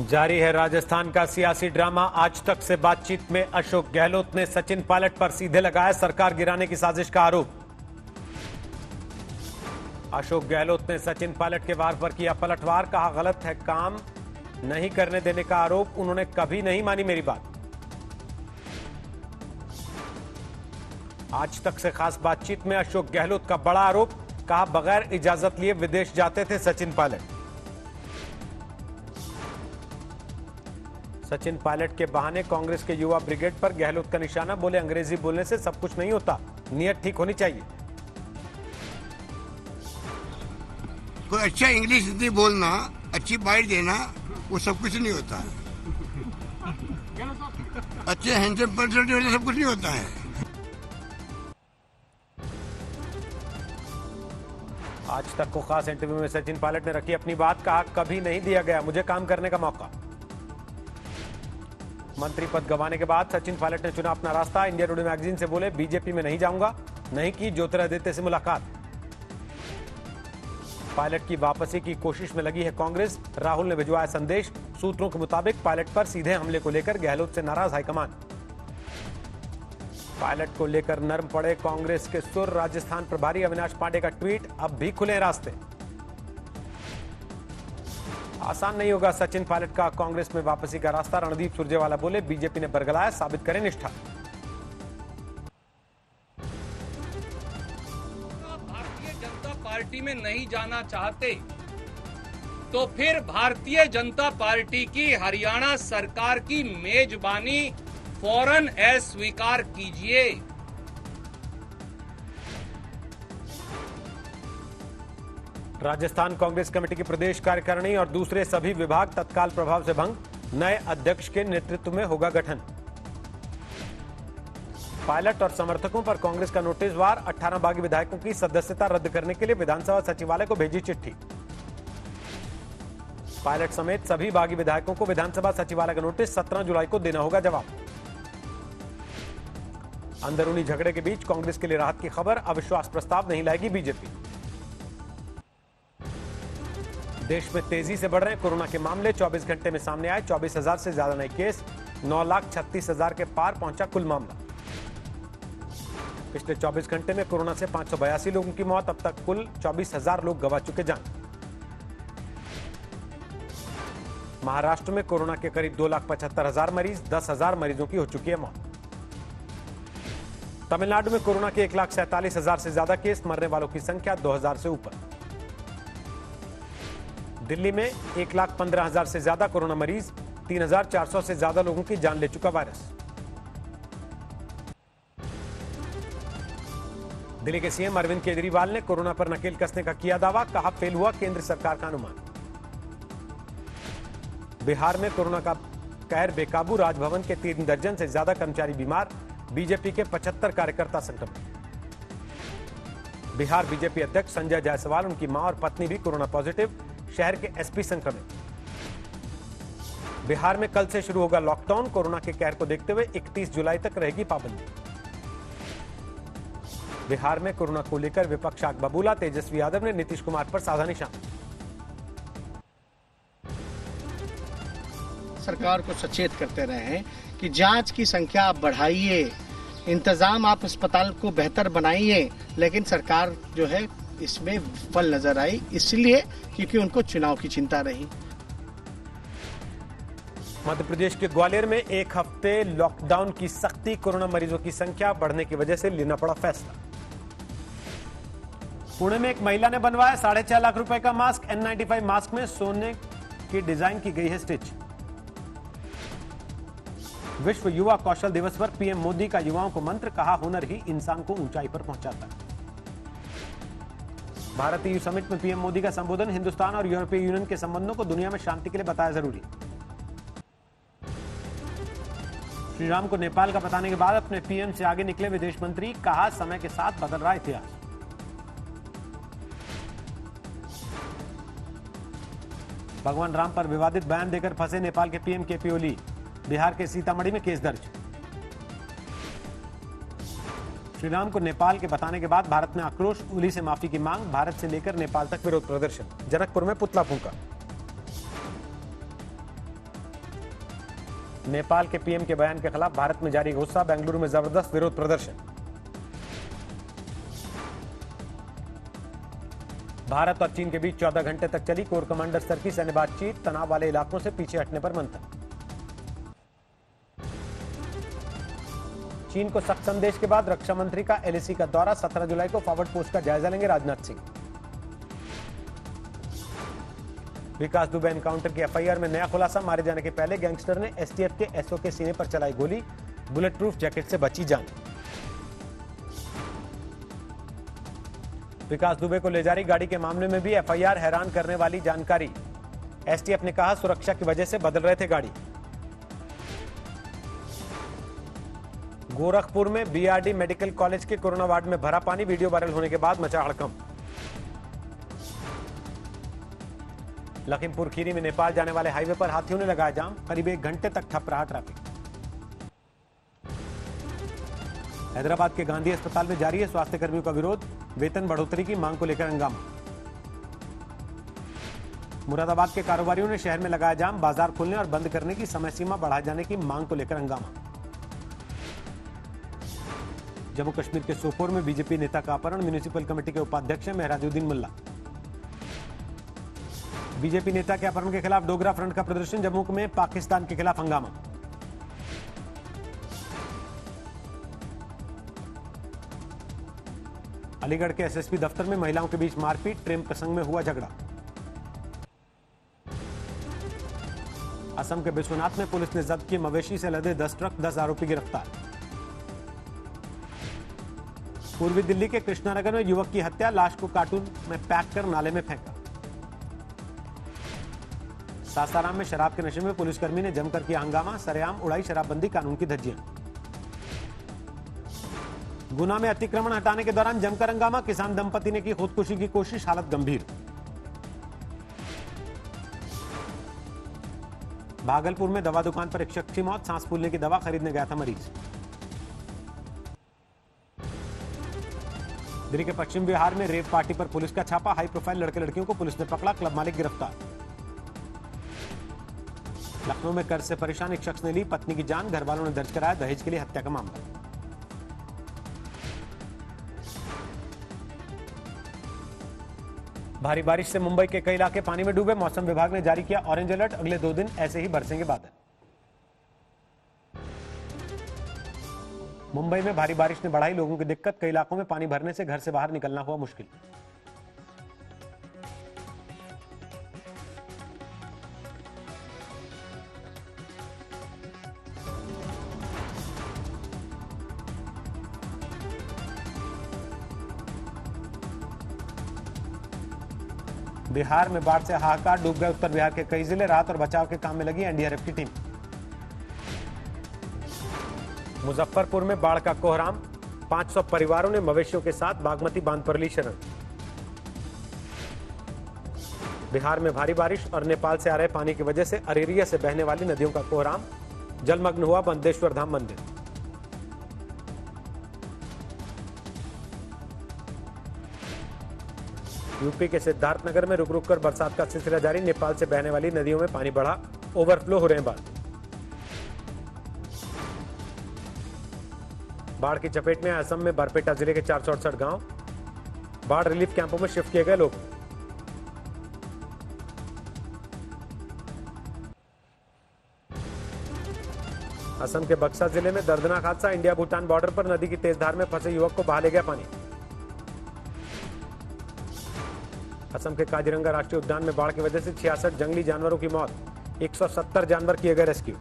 जारी है राजस्थान का सियासी ड्रामा। आज तक से बातचीत में अशोक गहलोत ने सचिन पायलट पर सीधे लगाया सरकार गिराने की साजिश का आरोप। अशोक गहलोत ने सचिन पायलट के वार पर किया पलटवार, कहा गलत है काम नहीं करने देने का आरोप, उन्होंने कभी नहीं मानी मेरी बात। आज तक से खास बातचीत में अशोक गहलोत का बड़ा आरोप, कहा बगैर इजाजत लिए विदेश जाते थे सचिन पायलट। सचिन पायलट के बहाने कांग्रेस के युवा ब्रिगेड पर गहलोत का निशाना, बोले अंग्रेजी बोलने से सब कुछ नहीं होता, नियत ठीक होनी चाहिए। कोई अच्छा इंग्लिश हिंदी बोलना, अच्छी बाइट देना, वो सब कुछ नहीं होता है। अच्छे हैंडसम पर्सनालिटी होने सब कुछ नहीं होता है। आज तक को खास इंटरव्यू में सचिन पायलट ने रखी अपनी बात, कहा कभी नहीं दिया गया मुझे काम करने का मौका। मंत्री पद गंवाने के बाद सचिन पायलट ने चुना अपना रास्ता। इंडिया टुडे मैगजीन से बोले बीजेपी में नहीं जाऊंगा, नहीं की ज्योतिरादित्य से मुलाकात। पायलट की वापसी की कोशिश में लगी है कांग्रेस, राहुल ने भिजवाया संदेश। सूत्रों के मुताबिक पायलट पर सीधे हमले को लेकर गहलोत से नाराज हाईकमान। पायलट को लेकर नर्म पड़े कांग्रेस के सुर, राजस्थान प्रभारी अविनाश पांडे का ट्वीट, अब भी खुले रास्ते। आसान नहीं होगा सचिन पायलट का कांग्रेस में वापसी का रास्ता, रणदीप सुरजेवाला बोले बीजेपी ने बरगलाया, साबित करें निष्ठा। भारतीय जनता पार्टी में नहीं जाना चाहते तो फिर भारतीय जनता पार्टी की हरियाणा सरकार की मेजबानी फौरन अस्वीकार कीजिए। राजस्थान कांग्रेस कमेटी की प्रदेश कार्यकारिणी और दूसरे सभी विभाग तत्काल प्रभाव से भंग, नए अध्यक्ष के नेतृत्व में होगा गठन। पायलट और समर्थकों पर कांग्रेस का नोटिस वार, 18 बागी विधायकों की सदस्यता रद्द करने के लिए विधानसभा सचिवालय को भेजी चिट्ठी। पायलट समेत सभी बागी विधायकों को विधानसभा सचिवालय का नोटिस, 17 जुलाई को देना होगा जवाब। अंदरूनी झगड़े के बीच कांग्रेस के लिए राहत की खबर, अविश्वास प्रस्ताव नहीं लाएगी बीजेपी। देश में तेजी से बढ़ रहे कोरोना के मामले, 24 घंटे में सामने आए 24,000 से ज्यादा नए केस, 9,36,000 के पार पहुंचा कुल मामला। पिछले 24 घंटे में कोरोना से 582 लोगों की मौत, अब तक कुल 24,000 लोग गंवा चुके जान। महाराष्ट्र में कोरोना के करीब 2,75,000 मरीज, 10,000 मरीजों की हो चुकी है मौत। तमिलनाडु में कोरोना के 1,47,000 से ज्यादा केस, मरने वालों की संख्या 2,000 से ऊपर। दिल्ली में 1,15,000 से ज्यादा कोरोना मरीज, 3,400 से ज्यादा लोगों की जान ले चुका वायरस। दिल्ली के सीएम अरविंद केजरीवाल ने कोरोना पर नकेल कसने का किया दावा, कहा फेल हुआ केंद्र सरकार का अनुमान। बिहार में कोरोना का कहर बेकाबू, राजभवन के 3 दर्जन से ज्यादा कर्मचारी बीमार, बीजेपी के 75 कार्यकर्ता संक्रमित। बिहार बीजेपी अध्यक्ष संजय जायसवाल, उनकी मां और पत्नी भी कोरोना पॉजिटिव, शहर के एसपी संक्रमित। बिहार में कल से शुरू होगा लॉकडाउन, कोरोना के कहर को देखते हुए 31 जुलाई तक रहेगी पाबंदी। बिहार में कोरोना को लेकर विपक्ष आग बबूला, तेजस्वी यादव ने नीतीश कुमार पर साधा निशाना। सरकार को सचेत करते रहे हैं कि जांच की संख्या आप बढ़ाइए, इंतजाम आप अस्पताल को बेहतर बनाइए, लेकिन सरकार जो है इसमें विफल नजर आई, इसलिए क्योंकि उनको चुनाव की चिंता रही। मध्य प्रदेश के ग्वालियर में एक हफ्ते लॉकडाउन की सख्ती, कोरोना मरीजों की संख्या बढ़ने की वजह से लेना पड़ा फैसला। पुणे में एक महिला ने बनवाया 4.5 लाख रुपए का मास्क, N95 मास्क में सोने की डिजाइन की गई है स्टिच। विश्व युवा कौशल दिवस पर पीएम मोदी का युवाओं को मंत्र, कहा हुनर ही इंसान को ऊंचाई पर पहुंचाता है। भारत ईयू समिट में पीएम मोदी का संबोधन, हिंदुस्तान और यूरोपीय यूनियन के संबंधों को दुनिया में शांति के लिए बताया जरूरी। श्रीराम को नेपाल का बताने के बाद अपने पीएम से आगे निकले विदेश मंत्री, कहा समय के साथ बदल रहा इतिहास। भगवान राम पर विवादित बयान देकर फंसे नेपाल के पीएम केपी ओली, बिहार के सीतामढ़ी में केस दर्ज। श्रीराम को नेपाल के बताने के बाद भारत में आक्रोश, ओली से माफी की मांग, भारत से लेकर नेपाल तक विरोध प्रदर्शन, जनकपुर में पुतला फूंका। नेपाल के पीएम के बयान के खिलाफ भारत में जारी गुस्सा, बेंगलुरु में जबरदस्त विरोध प्रदर्शन। भारत और चीन के बीच 14 घंटे तक चली कोर कमांडर स्तर की सैन्य बातचीत, तनाव वाले इलाकों से पीछे हटने पर मंथन। चीन को सख्त संदेश के बाद रक्षा मंत्री का एलएसी का दौरा, 17 जुलाई को फॉरवर्ड पोस्ट का जायजा लेंगे राजनाथ सिंह। विकास दुबे एनकाउंटर की एफआईआर में नया खुलासा, मारे जाने के पहले गैंगस्टर ने एसटीएफ के एसओ के सीने पर चलाई गोली, बुलेट प्रूफ जैकेट से बची जान। विकास दुबे को ले जा रही गाड़ी के मामले में भी एफआईआर, हैरान करने वाली जानकारी। एसटीएफ ने कहा सुरक्षा की वजह से बदल रहे थे गाड़ी। गोरखपुर में बीआरडी मेडिकल कॉलेज के कोरोना वार्ड में भरा पानी, वीडियो वायरल होने के बाद मचा हड़कंप। लखीमपुर खीरी में नेपाल जाने वाले हाईवे पर हाथियों ने लगाया जाम, करीब 1 घंटे तक ठप रहा ट्रैफिक। हैदराबाद के गांधी अस्पताल में जारी है स्वास्थ्य कर्मियों का विरोध, वेतन बढ़ोतरी की मांग को लेकर हंगामा। मुरादाबाद के कारोबारियों ने शहर में लगाया जाम, बाजार खोलने और बंद करने की समय सीमा बढ़ा जाने की मांग को लेकर हंगामा। जम्मू कश्मीर के सोपोर में बीजेपी नेता का अपहरण, म्यूनिसिपल कमेटी के उपाध्यक्ष मेहराजुद्दीन मुल्ला। बीजेपी नेता के अपहरण के खिलाफ डोगरा फ्रंट का प्रदर्शन, जम्मू में पाकिस्तान के खिलाफ हंगामा। अलीगढ़ के एसएसपी दफ्तर में महिलाओं के बीच मारपीट, प्रेम प्रसंग में हुआ झगड़ा। असम के विश्वनाथ में पुलिस ने जब्त किए मवेशी से लदे 10 ट्रक, 10 आरोपी गिरफ्तार। पूर्वी दिल्ली के कृष्णानगर में युवक की हत्या, लाश को कार्टून में पैक कर नाले में फेंका। सासाराम में शराब के नशे में पुलिसकर्मी ने जमकर किया हंगामा, सरेआम उड़ाई शराबबंदी कानून की धज्जियां। गुना में अतिक्रमण हटाने के दौरान जमकर हंगामा, किसान दंपति ने की खुदकुशी की कोशिश, हालत गंभीर। भागलपुर में दवा दुकान पर एक शख्स की मौत, सांस फूलने की दवा खरीदने गया था मरीज। दिल्ली के पश्चिम बिहार में रेव पार्टी पर पुलिस का छापा, हाई प्रोफाइल लड़के लड़कियों को पुलिस ने पकड़ा, क्लब मालिक गिरफ्तार। लखनऊ में कर्ज से परेशान एक शख्स ने ली पत्नी की जान, घर वालों ने दर्ज कराया दहेज के लिए हत्या का मामला। भारी बारिश से मुंबई के कई इलाके पानी में डूबे, मौसम विभाग ने जारी किया ऑरेंज अलर्ट, अगले 2 दिन ऐसे ही बरसेंगे बादल। मुंबई में भारी बारिश ने बढ़ाई लोगों की दिक्कत, कई इलाकों में पानी भरने से घर से बाहर निकलना हुआ मुश्किल। बिहार में बाढ़ से हाहाकार, डूब गए उत्तर बिहार के कई जिले, राहत और बचाव के काम में लगी एनडीआरएफ की टीम। मुजफ्फरपुर में बाढ़ का कोहराम, 500 परिवारों ने मवेशियों के साथ बागमती बांध पर ली शरण। बिहार में भारी बारिश और नेपाल से आ रहे पानी की वजह से अरेरिया से बहने वाली नदियों का कोहराम, जलमग्न हुआ बंदेश्वर धाम मंदिर। यूपी के सिद्धार्थनगर में रुक रुक कर बरसात का सिलसिला जारी, नेपाल से बहने वाली नदियों में पानी बढ़ा, ओवरफ्लो हो रहे हैं बाढ़ की चपेट में असम में बरपेटा जिले के 468 गांव, बाढ़ रिलीफ कैंपों में शिफ्ट किए गए लोग। असम के बक्सा जिले में दर्दनाक हादसा, इंडिया भूटान बॉर्डर पर नदी की तेज धार में फंसे युवक को बहा ले गया पानी। असम के काजीरंगा राष्ट्रीय उद्यान में बाढ़ की वजह से 66 जंगली जानवरों की मौत, 170 जानवर किए गए रेस्क्यू।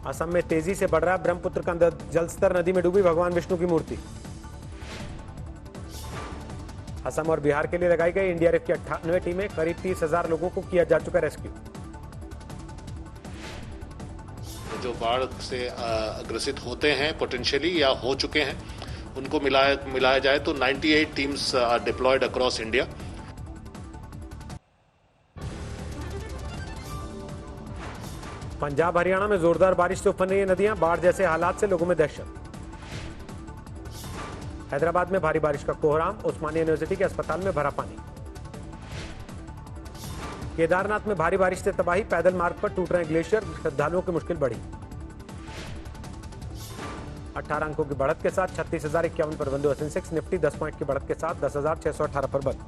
असम में तेजी से बढ़ रहा ब्रह्मपुत्र का जलस्तर, नदी में डूबी भगवान विष्णु की मूर्ति। असम और बिहार के लिए लगाई गई एनडीआरएफ की 98 टीमें, करीब 30,000 लोगों को किया जा चुका रेस्क्यू। जो बाढ़ से ग्रसित होते हैं पोटेंशियली या हो चुके हैं, उनको मिलाया जाए तो 98 teams are deployed across India. Punjab Haryana में जोरदार बारिश से उफन रही नदियां, बाढ़ जैसे हालात से लोगों में दहशत। हैदराबाद में भारी बारिश का कोहराम, उस्मानिया यूनिवर्सिटी के अस्पताल में भरा पानी। केदारनाथ में भारी बारिश से तबाही, पैदल मार्ग पर टूट रहे ग्लेशियर, श्रद्धालुओं की मुश्किल बढ़ी। 18 अंकों की बढ़त के साथ 36,051 पर बंद सेंसेक्स, निफ्टी 10 पॉइंट की बढ़त के साथ 10,618 पर बंद।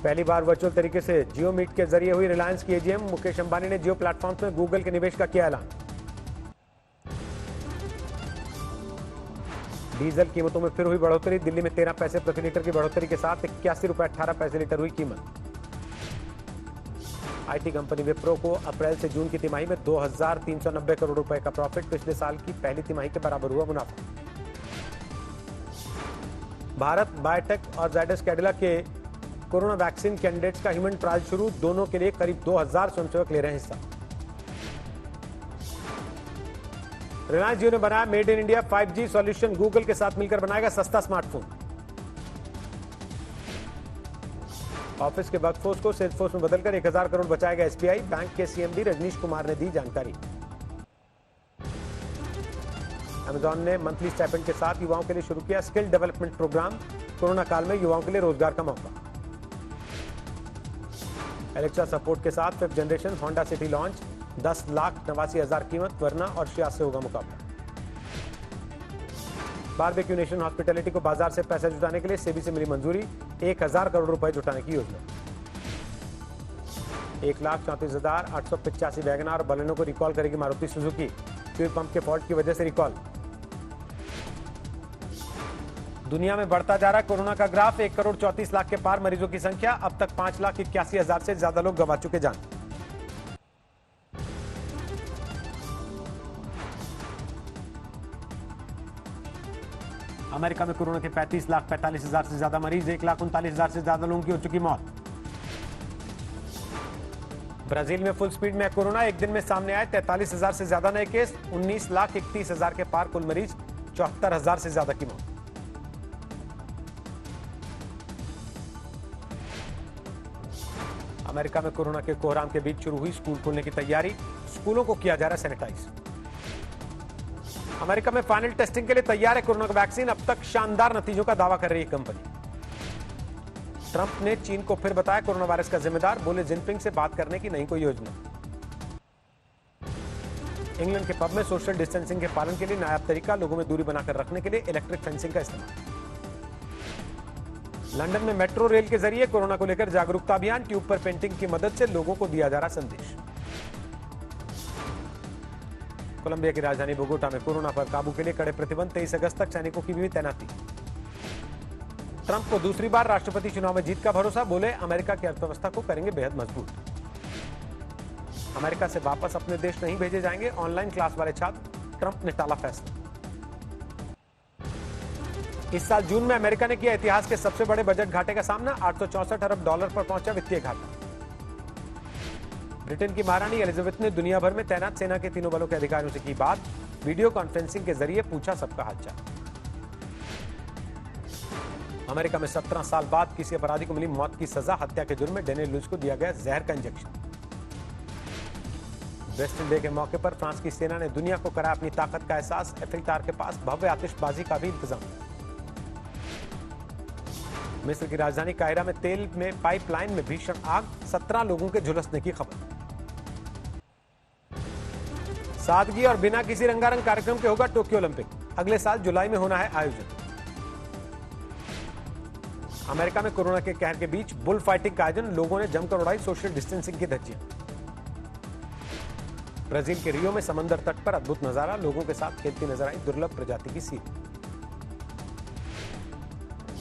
पहली बार वर्चुअल तरीके से जियो मीट के जरिए हुई रिलायंस की एजीएम, मुकेश अंबानी ने जियो प्लेटफॉर्म्स में गूगल के निवेश का किया ऐलान। डीजल कीमतों में फिर हुई बढ़ोतरी, दिल्ली में 13 पैसे प्रति लीटर की बढ़ोतरी के साथ 81 रुपए 18 पैसे लीटर हुई कीमत। आईटी कंपनी विप्रो को अप्रैल से जून की तिमाही में 2,390 करोड़ रुपए का प्रॉफिट, पिछले साल की पहली तिमाही के बराबर हुआ मुनाफा। भारत बायोटेक और जायडस कैडिला के कोरोना वैक्सीन कैंडिडेट्स का ह्यूमन ट्रायल शुरू, दोनों के लिए करीब 2,000 स्वयंसेवक ले रहे हैं हिस्सा। रिलायंस जियो ने बनाया made in India 5G solution, Google के साथ मिलकर बनाएगा सस्ता स्मार्टफोन। ऑफिस के वर्कफोर्स को सेल्सफोर्स में बदलकर 1,000 करोड़ बचाएगा एसबीआई, बैंक के सीएमडी रजनीश कुमार ने दी जानकारी। अमेजॉन ने मंथली स्टाइपेंड के साथ युवाओं के लिए शुरू किया स्किल डेवलपमेंट प्रोग्राम, कोरोना काल में युवाओं के लिए रोजगार का मौका। एलेक्सा सपोर्ट के साथ 5th generation Honda city launch, 10,89,000 कीमत, वरना और शियाज से होगा मुकाबला। बारबेक्यू नेशन हॉस्पिटैलिटी को बाजार से पैसा जुटाने के लिए सेबी से मिली मंजूरी, 1,000 करोड़ रुपए जुटाने की योजना। 1,34,885 वैगनार और बलेनो को रिकॉल करेगी मारुति सुजुकी, फ्यूल पंप के फॉल्ट की वजह से रिकॉल। दुनिया में बढ़ता जा रहा कोरोना का ग्राफ, 1,34,00,000 के पार मरीजों की संख्या, अब तक 5,81,000 से ज्यादा लोग गंवा चुके जान। अमेरिका में कोरोना के 35,45,000 से ज्यादा मरीज, 1,39,000 से ज्यादा लोगों की हो चुकी मौत। ब्राजील में फुल स्पीड में कोरोना, एक दिन में सामने आए 43,000 से ज्यादा नए केस, 19,31,000 के पार कुल मरीज, 74,000 से ज्यादा की मौत। अमेरिका में कोरोना के कोहराम के बीच शुरू हुई स्कूल खोलने की तैयारी, स्कूलों को किया जा रहा सैनिटाइज। अमेरिका में फाइनल टेस्टिंग के लिए तैयार है कोरोना का वैक्सीन, अब तक शानदार नतीजों का दावा कर रही है कंपनी। ट्रंप ने चीन को फिर बताया कोरोना वायरस का जिम्मेदार, बोले जिनपिंग से बात करने की नहीं कोई योजना। इंग्लैंड के पब में सोशल डिस्टेंसिंग के पालन के लिए नायाब तरीका, लोगों में दूरी बनाकर रखने के लिए इलेक्ट्रिक फेंसिंग का इस्तेमाल। लंदन में मेट्रो रेल के जरिए कोरोना को लेकर जागरूकता अभियान, ट्यूब पर पेंटिंग की मदद से लोगों को दिया जा रहा संदेश। कोलंबिया की राजधानी बोगोटा में कोरोना पर काबू के लिए कड़े प्रतिबंध, 23 अगस्त तक सैनिकों की भी तैनाती। ट्रंप को दूसरी बार राष्ट्रपति चुनाव में जीत का भरोसा, बोले अमेरिका की अर्थव्यवस्था को करेंगे बेहद मजबूत। अमेरिका से वापस अपने देश नहीं भेजे जाएंगे ऑनलाइन क्लास वाले छात्र, ट्रंप ने टाला फैसला। इस साल जून में अमेरिका ने किया इतिहास के सबसे बड़े बजट घाटे का सामना, $864 अरब पर पहुंचा वित्तीय घाटा। ब्रिटेन की महारानी एलिजाबेथ ने दुनिया भर में तैनात सेना के तीनों बलों के अधिकारियों से की बात, वीडियो कॉन्फ्रेंसिंग के जरिए पूछा सबका हालचाल। अमेरिका में 17 साल बाद किसी अपराधी को मिली मौत की सजा, हत्या के जुर्म में डेनियल लुइस को दिया गया जहर का इंजेक्शन। वेस्टर्न डे के मौके पर फ्रांस की सेना ने दुनिया को कराया अपनी ताकत का एहसास, एफिल टावर के पास भव्य आतिशबाजी का भी इंतजाम। मिस्र की राजधानी काहिरा में तेल में पाइपलाइन में भीषण आग, 17 लोगों के झुलसने की खबर। सादगी और बिना किसी रंगारंग कार्यक्रम के होगा टोक्यो ओलंपिक, अगले साल जुलाई में होना है आयोजन। अमेरिका में कोरोना के कहर के बीच बुल फाइटिंग का आयोजन, लोगों ने जमकर उड़ाई सोशल डिस्टेंसिंग की धज्जियां। ब्राजील के रियो में समंदर तट पर अद्भुत नजारा, लोगों के साथ खेलती नजर आई दुर्लभ प्रजाति की सील।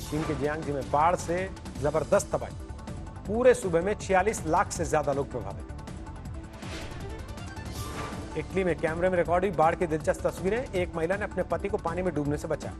चीन के जियांगजी में बाढ़ से जबरदस्त तबाही, पूरे सूबे में 46 लाख से ज्यादा लोग प्रभावित। इटली में कैमरे में रिकॉर्ड हुई बाढ़ की दिलचस्प तस्वीरें, एक महिला ने अपने पति को पानी में डूबने से बचाया।